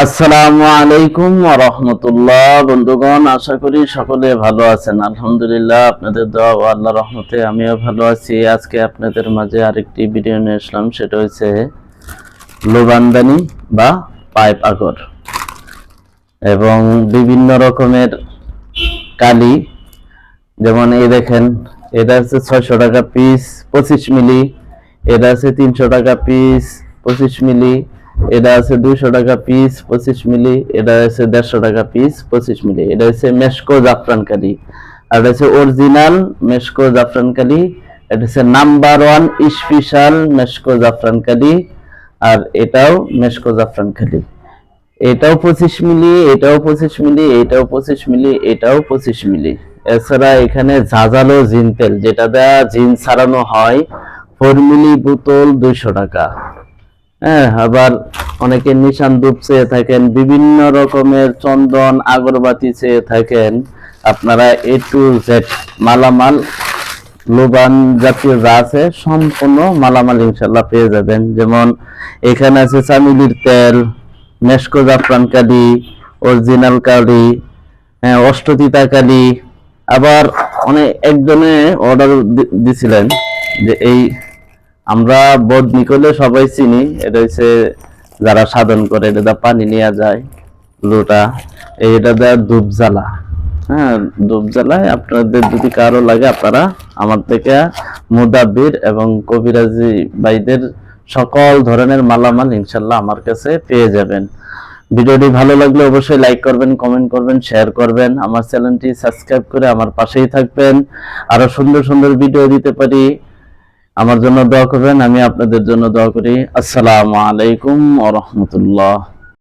আসসালামু আলাইকুম ওয়া রাহমাতুল্লাহ। বন্ধুগণ, আশা করি সকলে ভালো আছেন। আলহামদুলিল্লাহ, আপনাদের দোয়া ও আল্লাহর রহমতে আমিও ভালো আছি। আজকে আপনাদের মাঝে আরেকটি ভিডিও নিয়ে আসলাম, সেটা হচ্ছে লোবানদানি বা পাইপ আগর এবং বিভিন্ন রকমের কালি। যেমন এই দেখেন, এটা হচ্ছে 600 টাকা পিস 25 মিলি, এটা আছে 300 টাকা পিস 25 মিলি, এটা আছে 200 টাকা পিস 25 মিলি, এটা আছে 150 টাকা পিস 25 মিলি। এটা হচ্ছে মেশকো জাফরান কালি, আর এটা হচ্ছে অরিজিনাল মেশকো জাফরান কালি। এটা হচ্ছে নাম্বার 1 স্পেশাল মেশকো জাফরান কালি, আর এটাও মেশকো জাফরান কালি। এটাও 25 মিলি, এটাও 25 মিলি, এটাও 25 মিলি, এটাও 25 মিলি। এছাড়া এখানে ঝাঁঝালো জিন তেল, যেটা দেয়া জিন ছাড়ানো হয়, 4 মিলি বোতল 200 টাকা। হ্যাঁ, আবার অনেকে নিশান ধূপ চেয়ে থাকেন, বিভিন্ন রকমের চন্দন আগরবাতি চেয়ে থাকেন। আপনারা এ টু জেড মালামাল লোবান জাতীয় যা আছে সম্পূর্ণ মালামাল ইনশাল্লাহ পেয়ে যাবেন। যেমন এখানে আছে চামিলির তেল, মেশকো জাফরান কালি, অরিজিনাল কালি, হ্যাঁ, অষ্টতিতা কালি। আবার অনেক একজনে অর্ডার দিছিলেন যে এই আমরা বদ নিকলে সবাই চিনি, এটা হচ্ছে যারা সাধন করে, এটা পানি নেওয়া যায় লোটা, এটা দেয় ধূপ জ্বালা। হ্যাঁ, ধূপ জ্বালায়। আপনাদের যদি কারো লাগে, আপনারা আমার থেকে মুদাব্বির এবং কবিরাজি ভাইদের সকল ধরনের মালামাল ইনশাল্লাহ আমার কাছে পেয়ে যাবেন। ভিডিওটি ভালো লাগলে অবশ্যই লাইক করবেন, কমেন্ট করবেন, শেয়ার করবেন। আমার চ্যানেলটি সাবস্ক্রাইব করে আমার পাশেই থাকবেন। আরো সুন্দর সুন্দর ভিডিও দিতে পারি, আমার জন্য দোয়া করবেন, আমি আপনাদের জন্য দোয়া করি। আসসালামু আলাইকুম ওয়া রাহমাতুল্লাহ।